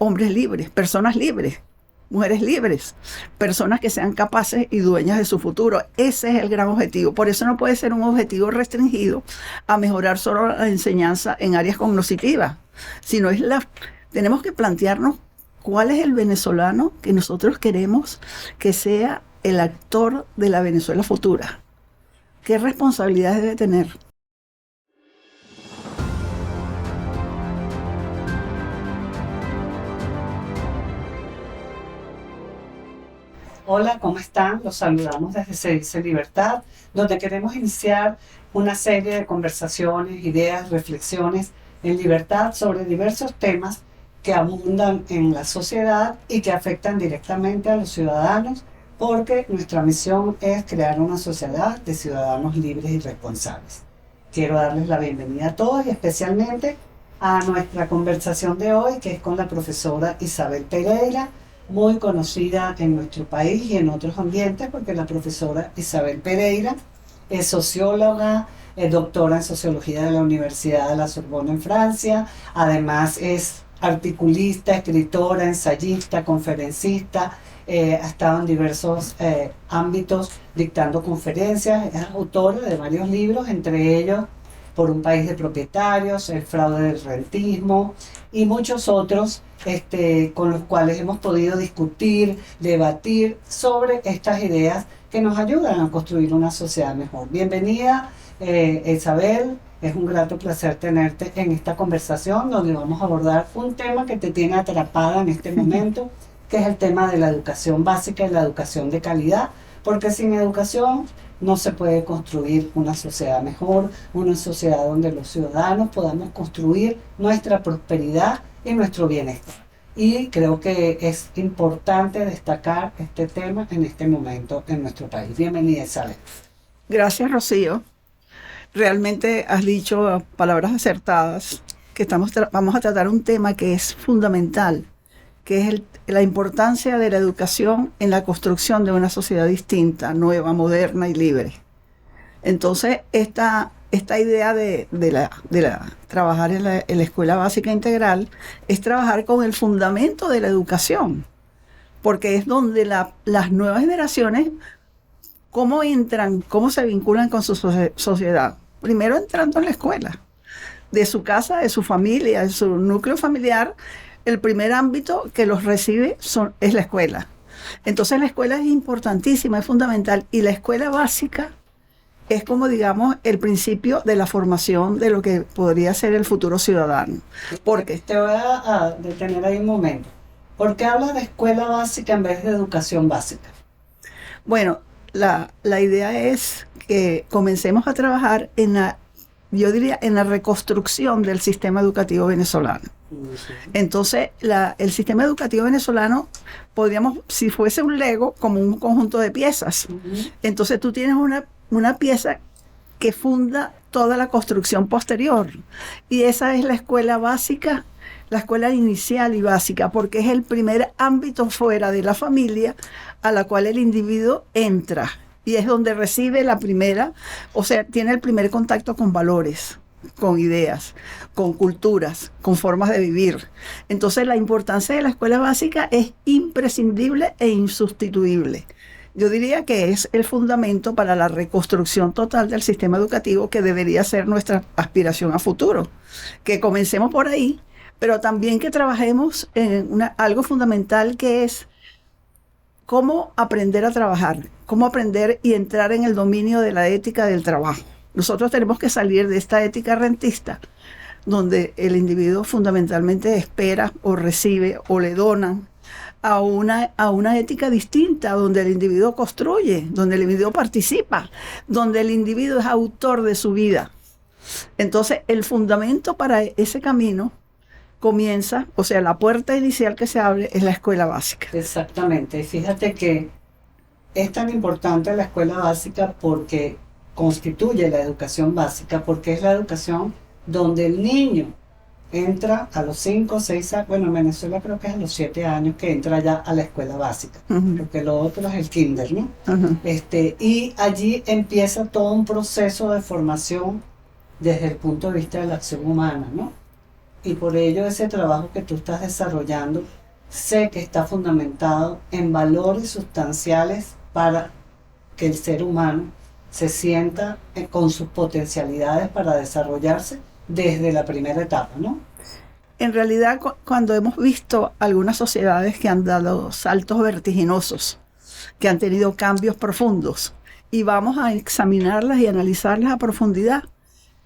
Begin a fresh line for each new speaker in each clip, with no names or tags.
hombres libres, personas libres, mujeres libres, personas que sean capaces y dueñas de su futuro. Ese es el gran objetivo. Por eso no puede ser un objetivo restringido a mejorar solo la enseñanza en áreas cognitivas, sino tenemos que plantearnos cuál es el venezolano que nosotros queremos que sea el actor de la Venezuela futura. ¿Qué responsabilidades debe tener?
Hola, ¿cómo están? Los saludamos desde Se Dice Libertad, donde queremos iniciar una serie de conversaciones, ideas, reflexiones en libertad sobre diversos temas que abundan en la sociedad y que afectan directamente a los ciudadanos, porque nuestra misión es crear una sociedad de ciudadanos libres y responsables. Quiero darles la bienvenida a todos y especialmente a nuestra conversación de hoy, que es con la profesora Isabel Pereira, muy conocida en nuestro país y en otros ambientes, porque la profesora Isabel Pereira es socióloga, es doctora en sociología de la Universidad de la Sorbona en Francia, además es articulista, escritora, ensayista, conferencista, ha estado en diversos ámbitos dictando conferencias, es autora de varios libros, entre ellos Por un país de propietarios, El fraude del rentismo y muchos otros con los cuales hemos podido discutir, debatir sobre estas ideas que nos ayudan a construir una sociedad mejor. Bienvenida, Isabel. Es un grato placer tenerte en esta conversación donde vamos a abordar un tema que te tiene atrapada en este momento, que es el tema de la educación básica y la educación de calidad, porque sin educación no se puede construir una sociedad mejor, una sociedad donde los ciudadanos podamos construir nuestra prosperidad y nuestro bienestar. Y creo que es importante destacar este tema en este momento en nuestro país. Bienvenida, Isabel.
Gracias, Rocío. Realmente has dicho palabras acertadas, que vamos a tratar un tema que es fundamental, que es la importancia de la educación en la construcción de una sociedad distinta, nueva, moderna y libre. Entonces, esta idea de trabajar en la escuela básica integral es trabajar con el fundamento de la educación, porque es donde las nuevas generaciones, cómo entran, cómo se vinculan con su sociedad. Primero entrando en la escuela, de su casa, de su familia, de su núcleo familiar. El primer ámbito que los recibe es la escuela. Entonces la escuela es importantísima, es fundamental. Y la escuela básica es como, digamos, el principio de la formación de lo que podría ser el futuro ciudadano.
Porque te voy a detener ahí un momento. ¿Por qué hablas de escuela básica en vez de educación básica?
Bueno, la idea es que comencemos a trabajar en la reconstrucción del sistema educativo venezolano. Entonces, el sistema educativo venezolano, podríamos, si fuese un Lego, como un conjunto de piezas. Entonces, tú tienes una pieza que funda toda la construcción posterior. Y esa es la escuela básica, la escuela inicial y básica, porque es el primer ámbito fuera de la familia a la cual el individuo entra. Y es donde recibe la primera, o sea, tiene el primer contacto con valores, con ideas, con culturas, con formas de vivir. Entonces la importancia de la escuela básica es imprescindible e insustituible. Yo diría que es el fundamento para la reconstrucción total del sistema educativo, que debería ser nuestra aspiración a futuro. Que comencemos por ahí, pero también que trabajemos en algo fundamental, que es cómo aprender a trabajar, cómo aprender y entrar en el dominio de la ética del trabajo. Nosotros tenemos que salir de esta ética rentista, donde el individuo fundamentalmente espera o recibe o le donan, a una ética distinta, donde el individuo construye, donde el individuo participa, donde el individuo es autor de su vida. Entonces, el fundamento para ese camino comienza, o sea, la puerta inicial que se abre es la escuela básica.
Exactamente. Y fíjate que es tan importante la escuela básica porque constituye la educación básica, porque es la educación donde el niño entra a los 5, 6 años, bueno, en Venezuela creo que es a los 7 años que entra ya a la escuela básica, porque lo otro es el kinder, ¿no? Y allí empieza todo un proceso de formación desde el punto de vista de la acción humana, ¿no? y por ello ese trabajo que tú estás desarrollando sé que está fundamentado en valores sustanciales para que el ser humano se sienta con sus potencialidades para desarrollarse desde la primera etapa, ¿no?
En realidad, cuando hemos visto algunas sociedades que han dado saltos vertiginosos, que han tenido cambios profundos, y vamos a examinarlas y analizarlas a profundidad,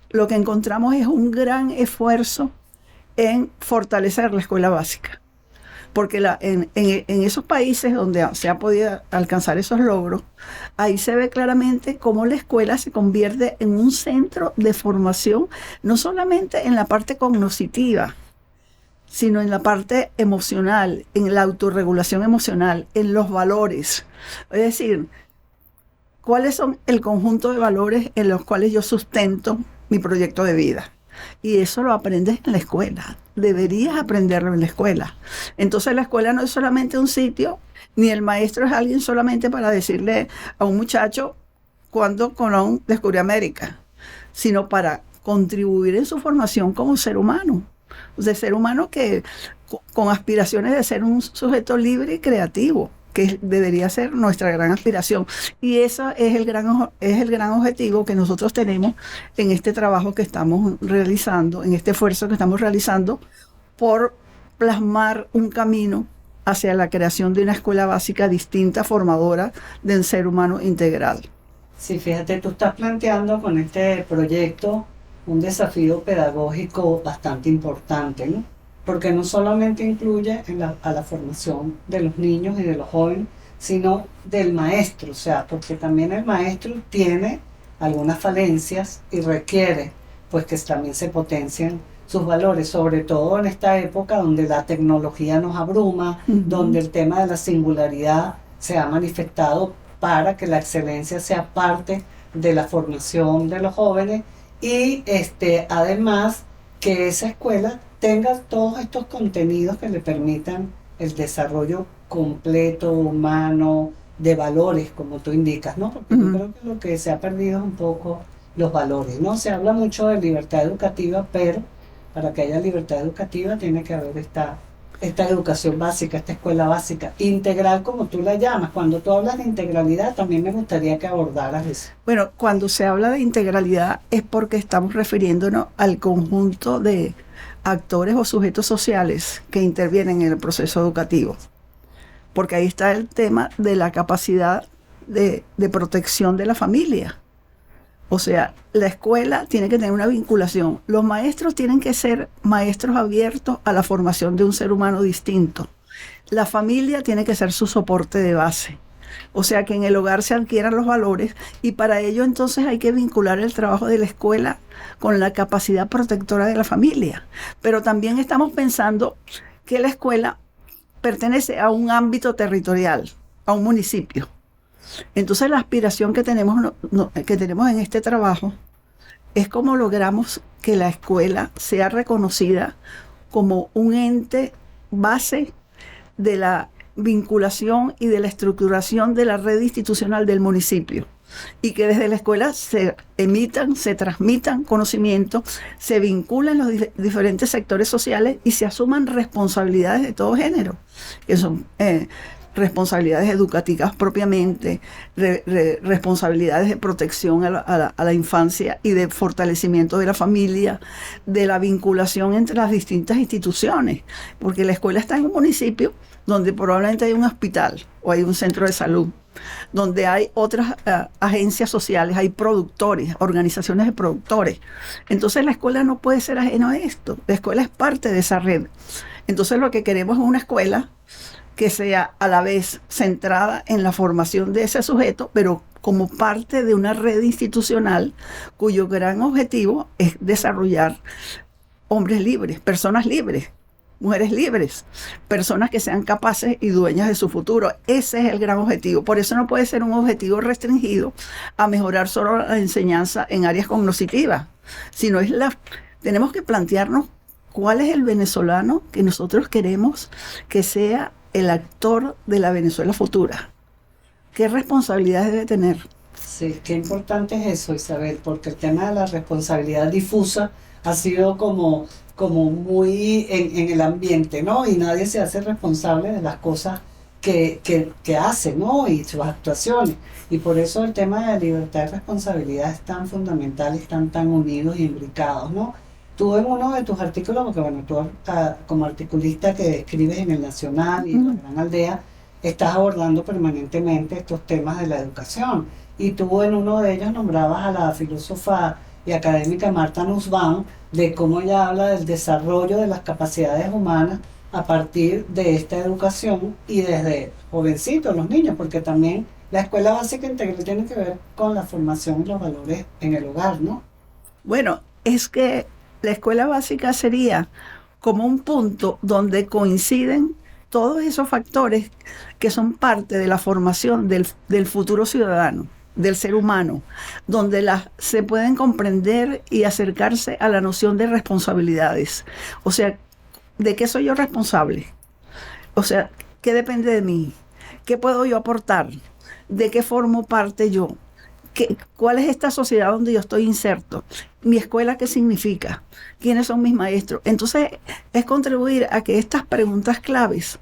lo que encontramos es un gran esfuerzo en fortalecer la escuela básica. Porque en esos países donde se ha podido alcanzar esos logros, ahí se ve claramente cómo la escuela se convierte en un centro de formación, no solamente en la parte cognitiva, sino en la parte emocional, en la autorregulación emocional, en los valores. Es decir, ¿cuáles son el conjunto de valores en los cuales yo sustento mi proyecto de vida? Y eso lo aprendes en la escuela. Deberías aprenderlo en la escuela. Entonces la escuela no es solamente un sitio, ni el maestro es alguien solamente para decirle a un muchacho cuándo Colón descubrió América, sino para contribuir en su formación como ser humano. De ser humano que con aspiraciones de ser un sujeto libre y creativo, que debería ser nuestra gran aspiración. Y ese es el gran objetivo que nosotros tenemos en este trabajo que estamos realizando, en este esfuerzo que estamos realizando por plasmar un camino hacia la creación de una escuela básica distinta, formadora del ser humano integral.
Sí, fíjate, tú estás planteando con este proyecto un desafío pedagógico bastante importante, ¿no? Porque no solamente incluye a la formación de los niños y de los jóvenes, sino del maestro, o sea, porque también el maestro tiene algunas falencias y requiere pues que también se potencien sus valores, sobre todo en esta época donde la tecnología nos abruma, donde el tema de la singularidad se ha manifestado para que la excelencia sea parte de la formación de los jóvenes y además que esa escuela tenga todos estos contenidos que le permitan el desarrollo completo, humano, de valores, como tú indicas, ¿no? Porque yo creo que lo que se ha perdido es un poco los valores, ¿no? Se habla mucho de libertad educativa, pero para que haya libertad educativa tiene que haber esta educación básica, esta escuela básica, integral como tú la llamas. Cuando tú hablas de integralidad, también me gustaría que abordaras eso.
Bueno, cuando se habla de integralidad es porque estamos refiriéndonos al conjunto de actores o sujetos sociales que intervienen en el proceso educativo. Porque ahí está el tema de la capacidad de protección de la familia. O sea, la escuela tiene que tener una vinculación. Los maestros tienen que ser maestros abiertos a la formación de un ser humano distinto. La familia tiene que ser su soporte de base. O sea, que en el hogar se adquieran los valores y para ello entonces hay que vincular el trabajo de la escuela con la capacidad protectora de la familia. Pero también estamos pensando que la escuela pertenece a un ámbito territorial, a un municipio. Entonces la aspiración que tenemos en este trabajo es cómo logramos que la escuela sea reconocida como un ente base de la vinculación y de la estructuración de la red institucional del municipio y que desde la escuela se emitan, se transmitan conocimientos, se vinculen los diferentes sectores sociales y se asuman responsabilidades de todo género, que son responsabilidades educativas propiamente, responsabilidades de protección a la infancia y de fortalecimiento de la familia, de la vinculación entre las distintas instituciones, porque la escuela está en un municipio donde probablemente hay un hospital o hay un centro de salud, donde hay otras agencias sociales, hay productores, organizaciones de productores. Entonces la escuela no puede ser ajena a esto, la escuela es parte de esa red. Entonces lo que queremos es una escuela que sea a la vez centrada en la formación de ese sujeto, pero como parte de una red institucional cuyo gran objetivo es desarrollar hombres libres, personas libres, mujeres libres, personas que sean capaces y dueñas de su futuro. Ese es el gran objetivo. Por eso no puede ser un objetivo restringido a mejorar solo la enseñanza en áreas cognitivas, sino tenemos que plantearnos cuál es el venezolano que nosotros queremos que sea el actor de la Venezuela futura. ¿Qué responsabilidades debe tener?
Sí, qué importante es eso, Isabel, porque el tema de la responsabilidad difusa ha sido como muy en el ambiente, ¿no? Y nadie se hace responsable de las cosas que hace, ¿no? Y sus actuaciones. Y por eso el tema de la libertad y responsabilidad es tan fundamental, están tan unidos y imbricados, ¿no? Tú en uno de tus artículos, porque bueno, tú como articulista que escribes en El Nacional y en La Gran Aldea, estás abordando permanentemente estos temas de la educación. Y tú en uno de ellos nombrabas a la filósofa y académica Marta Nussbaum, de cómo ella habla del desarrollo de las capacidades humanas a partir de esta educación y desde jovencitos, los niños, porque también la escuela básica integral tiene que ver con la formación y los valores en el hogar, ¿no?
Bueno, es que la escuela básica sería como un punto donde coinciden todos esos factores que son parte de la formación del futuro ciudadano, del ser humano, donde se pueden comprender y acercarse a la noción de responsabilidades. O sea, ¿de qué soy yo responsable? O sea, ¿qué depende de mí? ¿Qué puedo yo aportar? ¿De qué formo parte yo? ¿Cuál es esta sociedad donde yo estoy inserto? ¿Mi escuela qué significa? ¿Quiénes son mis maestros? Entonces, es contribuir a que estas preguntas claves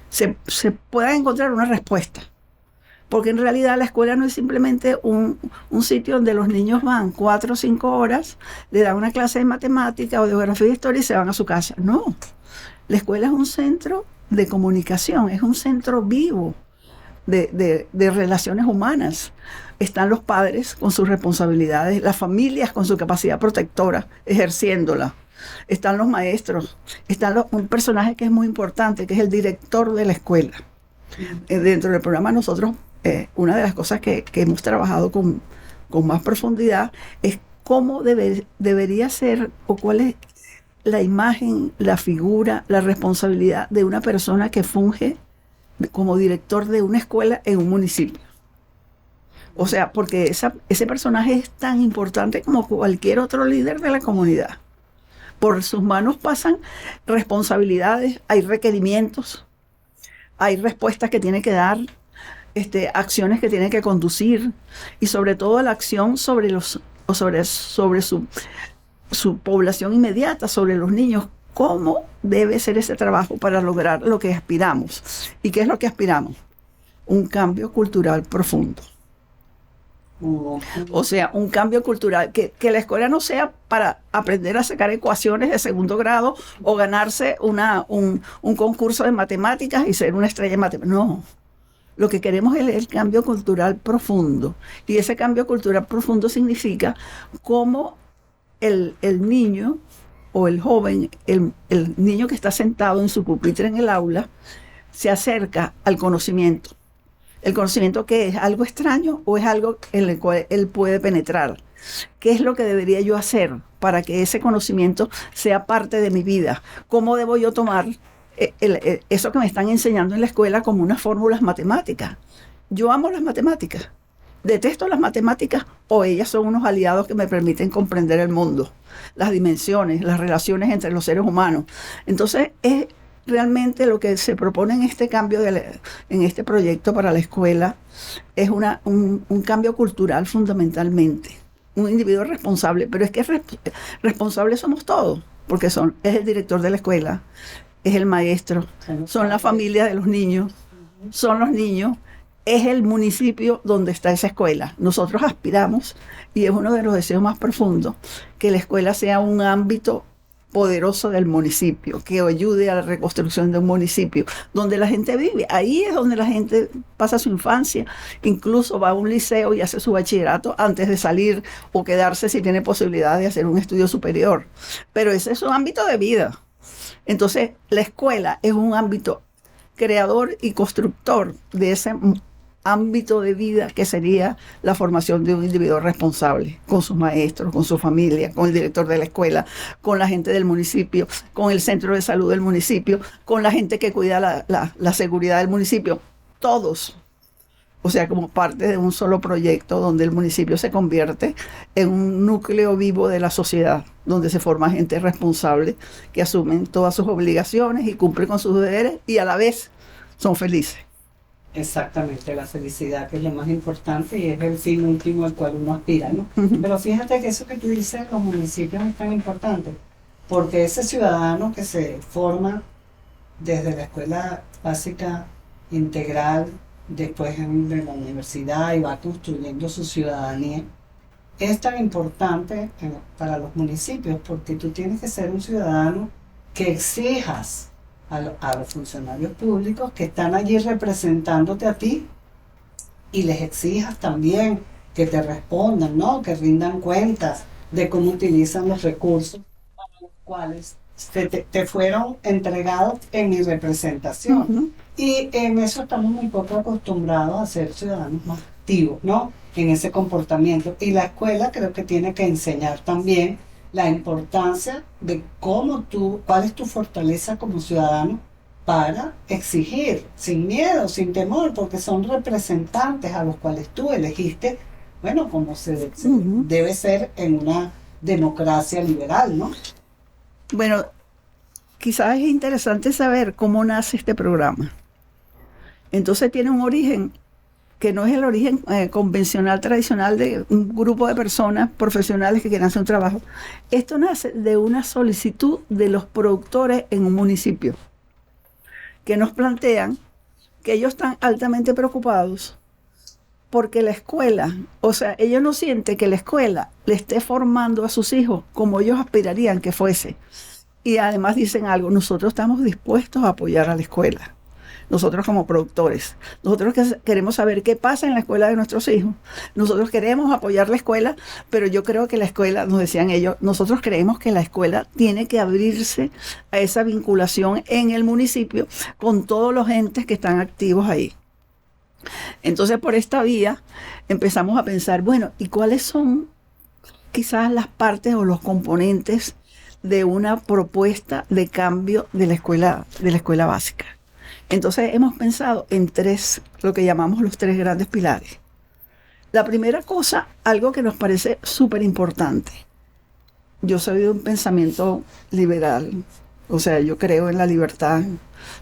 se pueda encontrar una respuesta. Porque en realidad la escuela no es simplemente un sitio donde los niños van 4 o 5 horas, le dan una clase de matemática o de geografía y historia y se van a su casa. No, la escuela es un centro de comunicación, es un centro vivo de relaciones humanas. Están los padres con sus responsabilidades, las familias con su capacidad protectora, ejerciéndola. Están los maestros, un personaje que es muy importante, que es el director de la escuela. Dentro del programa nosotros, una de las cosas que hemos trabajado con más profundidad es cómo debería ser o cuál es la imagen, la figura, la responsabilidad de una persona que funge como director de una escuela en un municipio. O sea, porque ese personaje es tan importante como cualquier otro líder de la comunidad. Por sus manos pasan responsabilidades, hay requerimientos, hay respuestas que tiene que dar, acciones que tiene que conducir, y sobre todo la acción sobre su población inmediata, sobre los niños. ¿Cómo debe ser ese trabajo para lograr lo que aspiramos? ¿Y qué es lo que aspiramos? Un cambio cultural profundo. O sea, un cambio cultural, que la escuela no sea para aprender a sacar ecuaciones de segundo grado o ganarse un concurso de matemáticas y ser una estrella de matemáticas. No, lo que queremos es el cambio cultural profundo. Y ese cambio cultural profundo significa cómo el niño o el joven, el niño que está sentado en su pupitre en el aula, se acerca al conocimiento. ¿El conocimiento qué es? ¿Algo extraño o es algo en el cual él puede penetrar? ¿Qué es lo que debería yo hacer para que ese conocimiento sea parte de mi vida? ¿Cómo debo yo tomar eso que me están enseñando en la escuela como unas fórmulas matemáticas? Yo amo las matemáticas, detesto las matemáticas o ellas son unos aliados que me permiten comprender el mundo, las dimensiones, las relaciones entre los seres humanos. Entonces, es realmente lo que se propone en este cambio, en este proyecto para la escuela, es un cambio cultural fundamentalmente. Un individuo responsable, pero es que responsables somos todos, porque es el director de la escuela, es el maestro, son la familia de los niños, son los niños, es el municipio donde está esa escuela. Nosotros aspiramos, y es uno de los deseos más profundos, que la escuela sea un ámbito poderoso del municipio, que ayude a la reconstrucción de un municipio, donde la gente vive. Ahí es donde la gente pasa su infancia, incluso va a un liceo y hace su bachillerato antes de salir o quedarse si tiene posibilidad de hacer un estudio superior. Pero ese es un ámbito de vida. Entonces, la escuela es un ámbito creador y constructor de ese ámbito de vida que sería la formación de un individuo responsable, con sus maestros, con su familia, con el director de la escuela, con la gente del municipio, con el centro de salud del municipio, con la gente que cuida la seguridad del municipio, todos. O sea, como parte de un solo proyecto donde el municipio se convierte en un núcleo vivo de la sociedad, donde se forma gente responsable que asumen todas sus obligaciones y cumplen con sus deberes y a la vez son felices.
Exactamente, la felicidad, que es lo más importante y es el fin último al cual uno aspira, ¿no?
Ujú.
Pero fíjate que eso que tú dices, los municipios es tan importante, porque ese ciudadano que se forma desde la escuela básica integral, después de la universidad y va construyendo su ciudadanía, es tan importante para los municipios porque tú tienes que ser un ciudadano que exijas a los funcionarios públicos que están allí representándote a ti y les exijas también que te respondan, ¿no? Que rindan cuentas de cómo utilizan los recursos para los cuales te fueron entregados en mi representación.
Ujú.
Y en eso estamos muy poco acostumbrados a ser ciudadanos más activos, ¿no? En ese comportamiento. Y la escuela creo que tiene que enseñar también la importancia de cuál es tu fortaleza como ciudadano para exigir sin miedo, sin temor, porque son representantes a los cuales tú elegiste, bueno, como
Ujú.
debe ser en una democracia liberal, ¿no?
Bueno, quizás es interesante saber cómo nace este programa. Entonces tiene un origen que no es el origen convencional, tradicional de un grupo de personas profesionales que quieren hacer un trabajo. Esto nace de una solicitud de los productores en un municipio que nos plantean que ellos están altamente preocupados porque la escuela, o sea, ellos no sienten que la escuela le esté formando a sus hijos como ellos aspirarían que fuese. Y además dicen algo, nosotros estamos dispuestos a apoyar a la escuela. Nosotros como productores, nosotros queremos saber qué pasa en la escuela de nuestros hijos. Nosotros queremos apoyar la escuela, pero yo creo que la escuela, nos decían ellos, nosotros creemos que la escuela tiene que abrirse a esa vinculación en el municipio con todos los entes que están activos ahí. Entonces, por esta vía empezamos a pensar, bueno, ¿y cuáles son quizás las partes o los componentes de una propuesta de cambio de la escuela básica? Entonces hemos pensado en lo que llamamos los 3 grandes pilares. La primera cosa, algo que nos parece súper importante. Yo soy de un pensamiento liberal, o sea, yo creo en la libertad,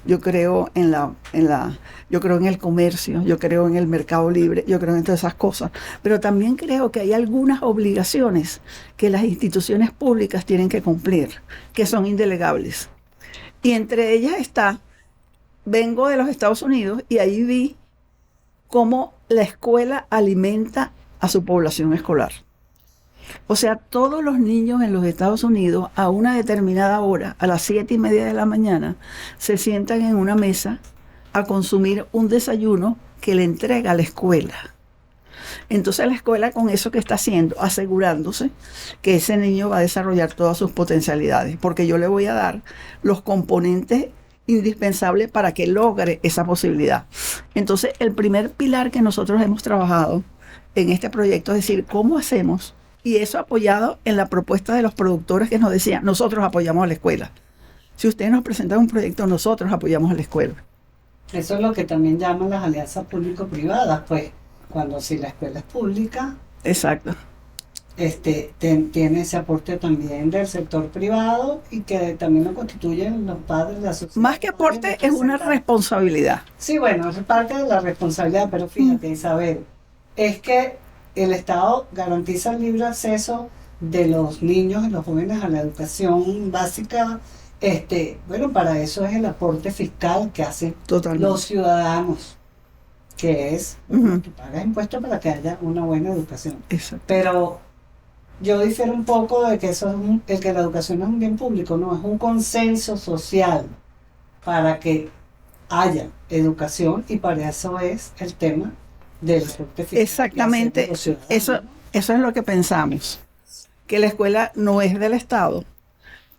yo creo yo creo en el comercio, yo creo en el mercado libre, yo creo en todas esas cosas, pero también creo que hay algunas obligaciones que las instituciones públicas tienen que cumplir, que son indelegables. Y entre ellas vengo de los Estados Unidos y ahí vi cómo la escuela alimenta a su población escolar. O sea, todos los niños en los Estados Unidos a una determinada hora, a las 7:30 de la mañana, se sientan en una mesa a consumir un desayuno que le entrega la escuela. Entonces la escuela con eso que está haciendo, asegurándose que ese niño va a desarrollar todas sus potencialidades, porque yo le voy a dar los componentes indispensables para que logre esa posibilidad. Entonces el primer pilar que nosotros hemos trabajado en este proyecto es decir, ¿cómo hacemos? Y eso apoyado en la propuesta de los productores que nos decían, nosotros apoyamos a la escuela. Si ustedes nos presentan un proyecto, nosotros apoyamos a la escuela.
Eso es lo que también llaman las alianzas público-privadas, pues cuando si la escuela es pública,
Exacto.
Tiene ese aporte también del sector privado y que también lo constituyen los padres de la sociedad.
Más que aporte, es una responsabilidad.
Sí, bueno, es parte de la responsabilidad, pero fíjate, Isabel, es que el Estado garantiza el libre acceso de los niños y los jóvenes a la educación básica. Bueno, para eso es el aporte fiscal que hacen
Totalmente.
los ciudadanos, que es, tú pagas impuestos para que haya una buena educación.
Exacto.
Pero yo difiero un poco de que que la educación no es un bien público, no, es un consenso social para que haya educación y para eso es el tema del aporte fiscal.
Exactamente, eso es lo que pensamos, que la escuela no es del Estado,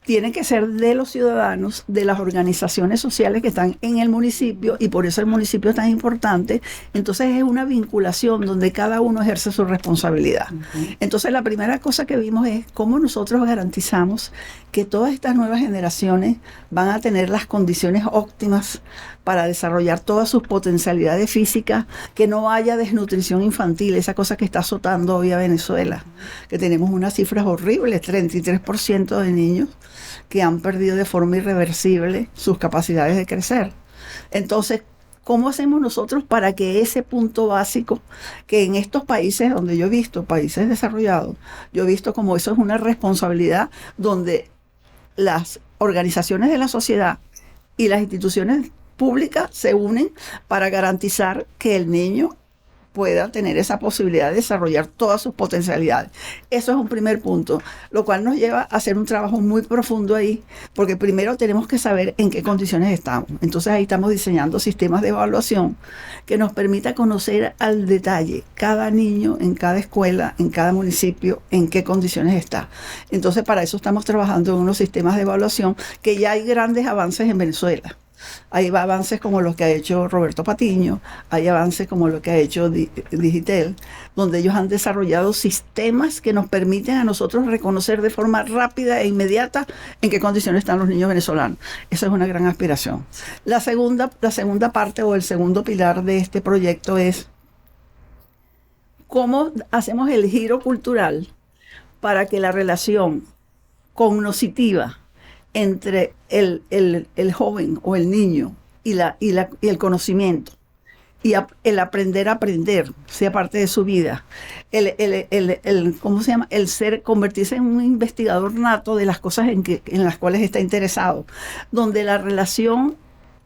tiene que ser de los ciudadanos, de las organizaciones sociales que están en el municipio y por eso el municipio es tan importante. Entonces es una vinculación donde cada uno ejerce su responsabilidad. Entonces la primera cosa que vimos es cómo nosotros garantizamos que todas estas nuevas generaciones van a tener las condiciones óptimas para desarrollar todas sus potencialidades físicas, que no haya desnutrición infantil, esa cosa que está azotando hoy a Venezuela, que tenemos unas cifras horribles, 33% de niños que han perdido de forma irreversible sus capacidades de crecer. Entonces, ¿cómo hacemos nosotros para que ese punto básico, que en estos países donde yo he visto, países desarrollados, yo he visto como eso es una responsabilidad donde las organizaciones de la sociedad y las instituciones públicas se unen para garantizar que el niño pueda tener esa posibilidad de desarrollar todas sus potencialidades. Eso es un primer punto, lo cual nos lleva a hacer un trabajo muy profundo ahí, porque primero tenemos que saber en qué condiciones estamos. Entonces ahí estamos diseñando sistemas de evaluación que nos permita conocer al detalle cada niño en cada escuela, en cada municipio, en qué condiciones está. Entonces para eso estamos trabajando en unos sistemas de evaluación que ya hay grandes avances en Venezuela. Hay avances como los que ha hecho Roberto Patiño, hay avances como los que ha hecho Digitel, donde ellos han desarrollado sistemas que nos permiten a nosotros reconocer de forma rápida e inmediata en qué condiciones están los niños venezolanos. Esa es una gran aspiración. La segunda parte o el segundo pilar de este proyecto es cómo hacemos el giro cultural para que la relación cognitiva entre el joven o el niño y el conocimiento y el aprender a aprender sea parte de su vida, ¿cómo se llama? El convertirse en un investigador nato de las cosas en las cuales está interesado, donde la relación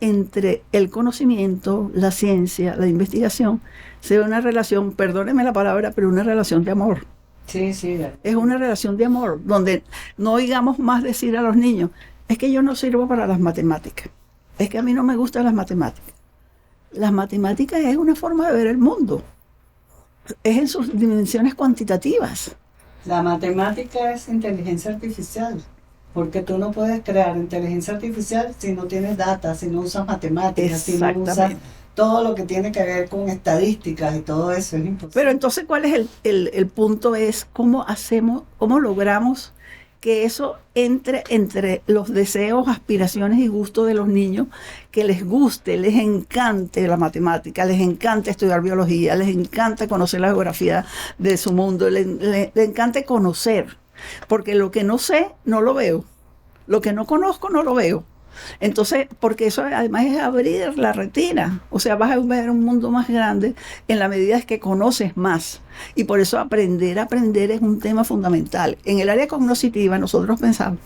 entre el conocimiento, la ciencia, la investigación, sea una relación, perdóneme la palabra, pero una relación de amor.
Sí, sí.
Es una relación de amor, donde no oigamos más decir a los niños, es que yo no sirvo para las matemáticas, es que a mí no me gustan las matemáticas. Las matemáticas es una forma de ver el mundo, es en sus dimensiones cuantitativas.
La matemática es inteligencia artificial, porque tú no puedes crear inteligencia artificial si no tienes data, si no usas matemáticas, si no usas todo lo que tiene que ver con estadísticas y todo eso, es imposible.
Pero entonces, ¿cuál es el punto? Es cómo logramos que eso entre los deseos, aspiraciones y gustos de los niños, que les guste, les encante la matemática, les encanta estudiar biología, les encanta conocer la geografía de su mundo, les encanta conocer, porque lo que no sé, no lo veo, lo que no conozco, no lo veo. Entonces, porque eso además es abrir la retina, o sea, vas a ver un mundo más grande en la medida que conoces más, y por eso aprender es un tema fundamental. En el área cognitiva nosotros pensamos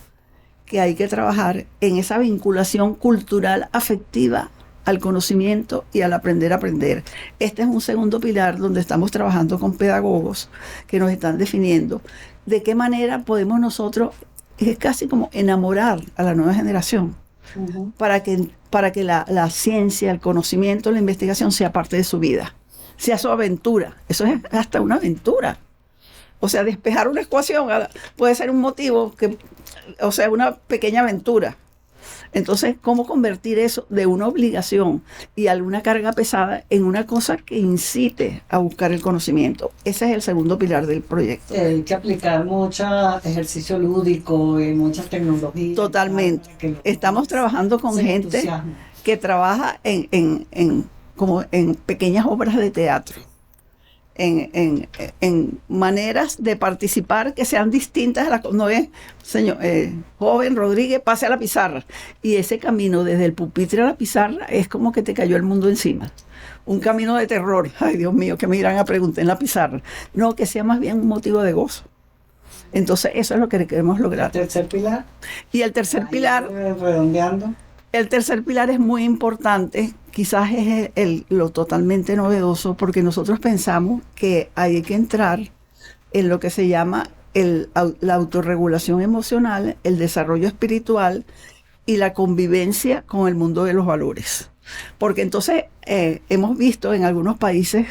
que hay que trabajar en esa vinculación cultural afectiva al conocimiento y al aprender a aprender. Este es un segundo pilar donde estamos trabajando con pedagogos que nos están definiendo de qué manera podemos nosotros, es casi como enamorar a la nueva generación. Uh-huh. Para que la ciencia, el conocimiento, la investigación sea parte de su vida, sea su aventura. Eso es hasta una aventura. O sea, despejar una ecuación puede ser un motivo, o sea, una pequeña aventura. Entonces, ¿cómo convertir eso de una obligación y alguna carga pesada en una cosa que incite a buscar el conocimiento? Ese es el segundo pilar del proyecto.
Hay que aplicar mucho ejercicio lúdico y muchas tecnologías.
Totalmente. Estamos trabajando con gente que trabaja como en pequeñas obras de teatro. En maneras de participar que sean distintas a las... No es, señor, joven Rodríguez, pase a la pizarra. Y ese camino desde el pupitre a la pizarra es como que te cayó el mundo encima. Un camino de terror. Ay, Dios mío, ¿qué me irán a preguntar en la pizarra? No, que sea más bien un motivo de gozo. Entonces, eso es lo que queremos lograr.
¿El tercer pilar?
Y el tercer pilar...
Redondeando.
El tercer pilar es muy importante, quizás es lo totalmente novedoso, porque nosotros pensamos que hay que entrar en lo que se llama la autorregulación emocional, el desarrollo espiritual y la convivencia con el mundo de los valores. Porque entonces hemos visto en algunos países,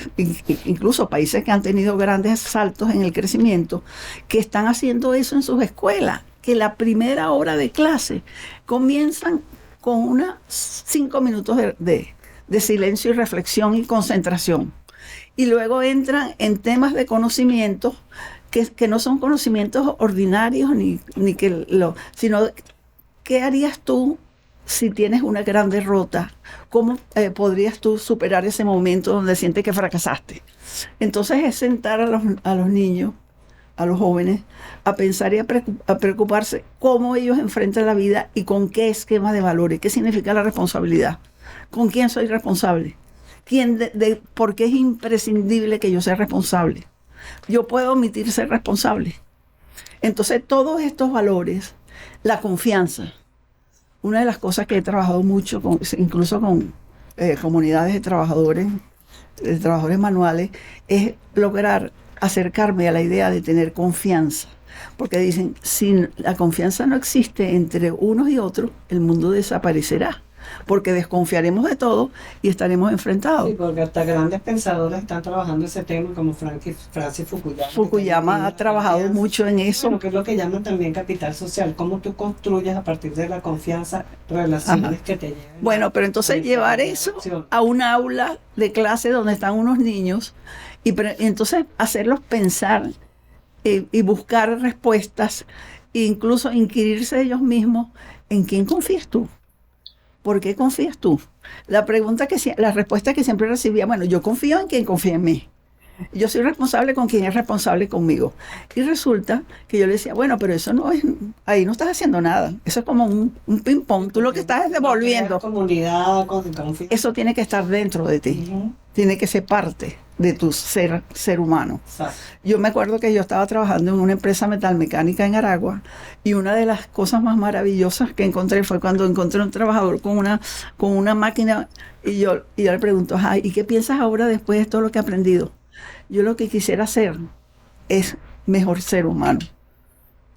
incluso países que han tenido grandes saltos en el crecimiento, que están haciendo eso en sus escuelas, que la primera hora de clase comienzan con unos 5 minutos de silencio y reflexión y concentración. Y luego entran en temas de conocimientos que no son conocimientos ordinarios, sino ¿qué harías tú si tienes una gran derrota? ¿Cómo podrías tú superar ese momento donde sientes que fracasaste? Entonces es sentar a los niños, a los jóvenes, a pensar y a preocuparse cómo ellos enfrentan la vida y con qué esquema de valores, qué significa la responsabilidad, ¿Con quién soy responsable? ¿Por qué es imprescindible que yo sea responsable? Yo puedo omitir ser responsable. Entonces, todos estos valores, la confianza, una de las cosas que he trabajado mucho, incluso con comunidades de trabajadores manuales, es lograr acercarme a la idea de tener confianza. Porque dicen, si la confianza no existe entre unos y otros, el mundo desaparecerá. Porque desconfiaremos de todo y estaremos enfrentados.
Sí, porque hasta grandes pensadores están trabajando ese tema, como Francis Fukuyama.
Fukuyama ha trabajado mucho en eso.
Bueno, que es lo que llaman también capital social, cómo tú construyes a partir de la confianza relaciones que te lleven.
Bueno, pero entonces llevar eso a un aula de clase donde están unos niños y entonces hacerlos pensar y buscar respuestas, e incluso inquirirse ellos mismos en quién confías tú. ¿Por qué confías tú? La respuesta que siempre recibía, bueno, yo confío en quien confía en mí. Yo soy responsable con quien es responsable conmigo. Y resulta que yo le decía, bueno, pero eso no es, ahí no estás haciendo nada. Eso es como un ping-pong. Tú lo que estás es devolviendo.
Comunidad, confianza.
Eso tiene que estar dentro de ti. Tiene que ser parte de tu ser humano.
Exacto.
Yo me acuerdo que yo estaba trabajando en una empresa metalmecánica en Aragua y una de las cosas más maravillosas que encontré fue cuando encontré un trabajador con una máquina y yo le pregunto, ay, ¿y qué piensas ahora después de todo lo que he aprendido? Yo lo que quisiera hacer es mejor ser humano.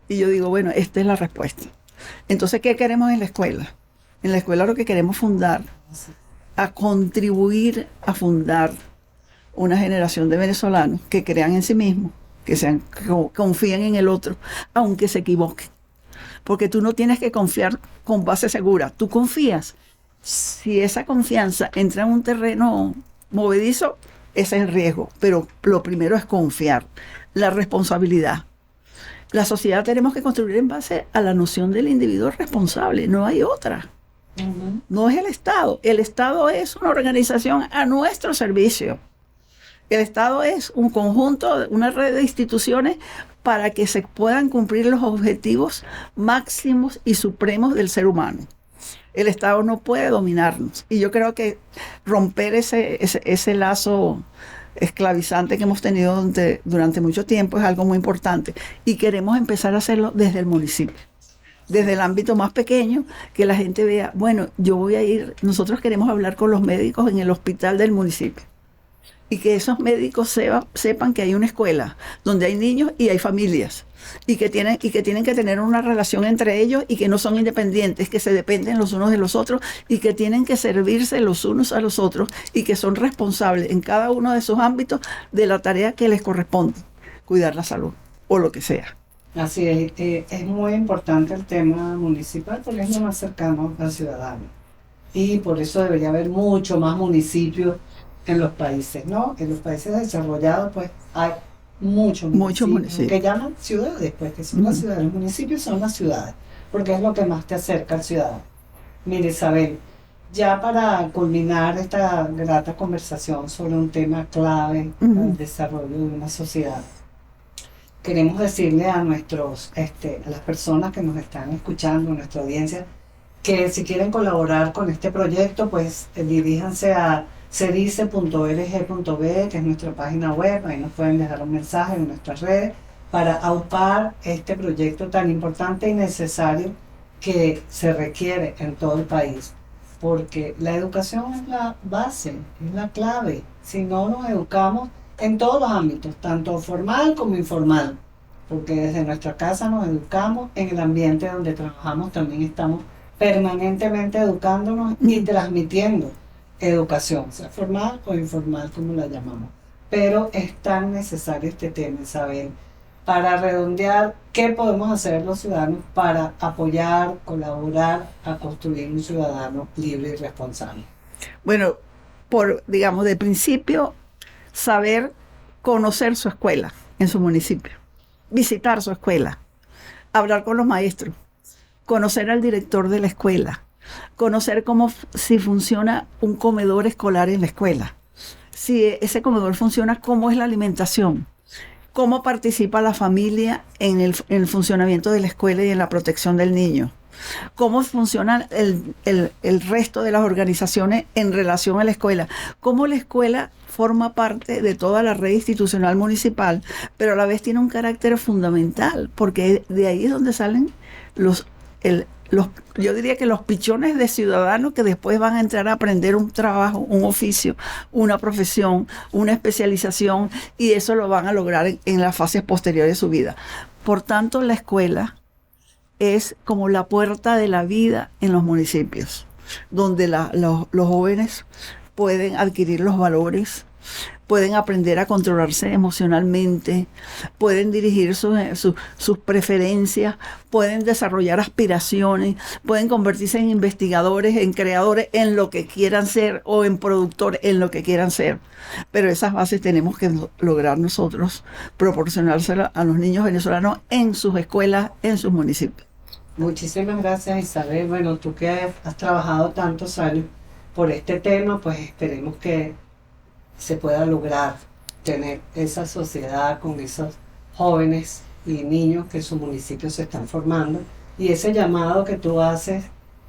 Y yo digo, bueno, esta es la respuesta. Entonces, ¿qué queremos en la escuela? En la escuela lo que queremos contribuir a fundar una generación de venezolanos que crean en sí mismos, que confíen en el otro, aunque se equivoquen. Porque tú no tienes que confiar con base segura. Tú confías. Si esa confianza entra en un terreno movedizo, ese es el riesgo. Pero lo primero es confiar. La responsabilidad. La sociedad tenemos que construir en base a la noción del individuo responsable. No hay otra. No es el Estado. El Estado es una organización a nuestro servicio. El Estado es un conjunto, una red de instituciones para que se puedan cumplir los objetivos máximos y supremos del ser humano. El Estado no puede dominarnos. Y yo creo que romper ese lazo esclavizante que hemos tenido durante mucho tiempo es algo muy importante. Y queremos empezar a hacerlo desde el municipio. Desde el ámbito más pequeño, que la gente vea, bueno, nosotros queremos hablar con los médicos en el hospital del municipio. Y que esos médicos sepan que hay una escuela donde hay niños y hay familias y que tienen que tener una relación entre ellos y que no son independientes, que se dependen los unos de los otros y que tienen que servirse los unos a los otros y que son responsables en cada uno de sus ámbitos de la tarea que les corresponde, cuidar la salud o lo que sea.
Así es muy importante el tema municipal porque es lo más cercano al ciudadano y por eso debería haber mucho más municipios en los países, ¿no? En los países desarrollados, pues, hay muchos municipios que llaman ciudades, pues, que son las ciudades. Los municipios son las ciudades, porque es lo que más te acerca al ciudadano. Mire, Isabel, ya para culminar esta grata conversación sobre un tema clave para el desarrollo de una sociedad, queremos decirle a a las personas que nos están escuchando, a nuestra audiencia, que si quieren colaborar con este proyecto, pues, diríjanse a cedice.org.be, que es nuestra página web, ahí nos pueden dejar un mensaje en nuestras redes para aupar este proyecto tan importante y necesario que se requiere en todo el país, porque la educación es la base, es la clave. Si no nos educamos en todos los ámbitos, tanto formal como informal, porque desde nuestra casa nos educamos, en el ambiente donde trabajamos también estamos permanentemente educándonos y transmitiendo educación, sea formal o informal, como la llamamos. Pero es tan necesario este tema, Isabel, para redondear qué podemos hacer los ciudadanos para apoyar, colaborar a construir un ciudadano libre y responsable.
Bueno, de principio, saber conocer su escuela en su municipio, visitar su escuela, hablar con los maestros, conocer al director de la escuela, conocer si funciona un comedor escolar en la escuela, si ese comedor funciona, cómo es la alimentación, cómo participa la familia en el funcionamiento de la escuela y en la protección del niño. cómo funciona el resto de las organizaciones en relación a la escuela, cómo la escuela forma parte de toda la red institucional municipal, pero a la vez tiene un carácter fundamental, porque de ahí es donde salen yo diría que los pichones de ciudadanos que después van a entrar a aprender un trabajo, un oficio, una profesión, una especialización, y eso lo van a lograr en las fases posteriores de su vida. Por tanto, la escuela es como la puerta de la vida en los municipios, donde los jóvenes pueden adquirir los valores, pueden aprender a controlarse emocionalmente, pueden dirigir sus preferencias, pueden desarrollar aspiraciones, pueden convertirse en investigadores, en creadores, en lo que quieran ser, o en productores, en lo que quieran ser. Pero esas bases tenemos que lograr nosotros proporcionárselas a los niños venezolanos en sus escuelas, en sus municipios.
Muchísimas gracias, Isabel. Bueno, tú que has trabajado tantos años por este tema, pues esperemos que se pueda lograr tener esa sociedad con esos jóvenes y niños que en su municipio se están formando, y ese llamado que tú haces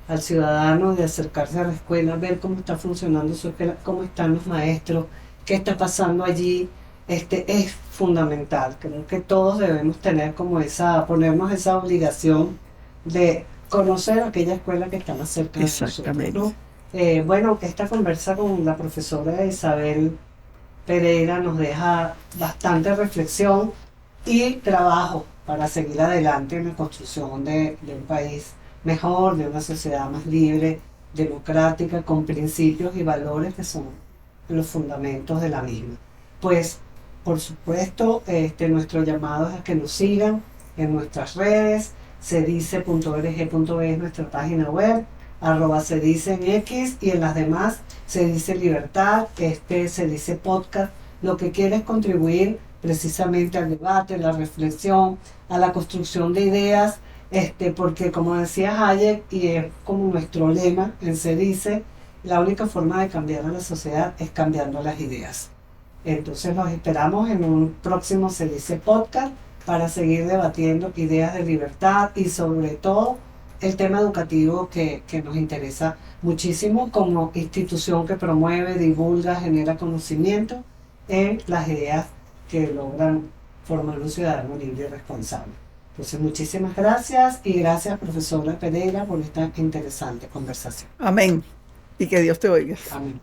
al ciudadano de acercarse a la escuela, ver cómo está funcionando su escuela, cómo están los maestros, qué está pasando allí, es fundamental. Creo que todos debemos tener como ponernos esa obligación de conocer aquella escuela que está más cerca de nosotros, ¿no? Bueno, esta conversa con la profesora Isabel Pereira nos deja bastante reflexión y trabajo para seguir adelante en la construcción de un país mejor, de una sociedad más libre, democrática, con principios y valores que son los fundamentos de la misma. Pues, por supuesto, nuestro llamado es a que nos sigan en nuestras redes, sedice.org.be es nuestra página web, @sedice en X, y en las demás Sedice Libertad, Sedice Podcast. Lo que quiere es contribuir precisamente al debate, la reflexión, a la construcción de ideas, porque como decía Hayek, y es como nuestro lema en Sedice, la única forma de cambiar a la sociedad es cambiando las ideas. Entonces los esperamos en un próximo Sedice Podcast para seguir debatiendo ideas de libertad y sobre todo el tema educativo que nos interesa muchísimo como institución que promueve, divulga, genera conocimiento en las ideas que logran formar un ciudadano libre y responsable. Entonces, muchísimas gracias, y gracias, profesora Pereira, por esta interesante conversación.
Amén. Y que Dios te oiga.
Amén.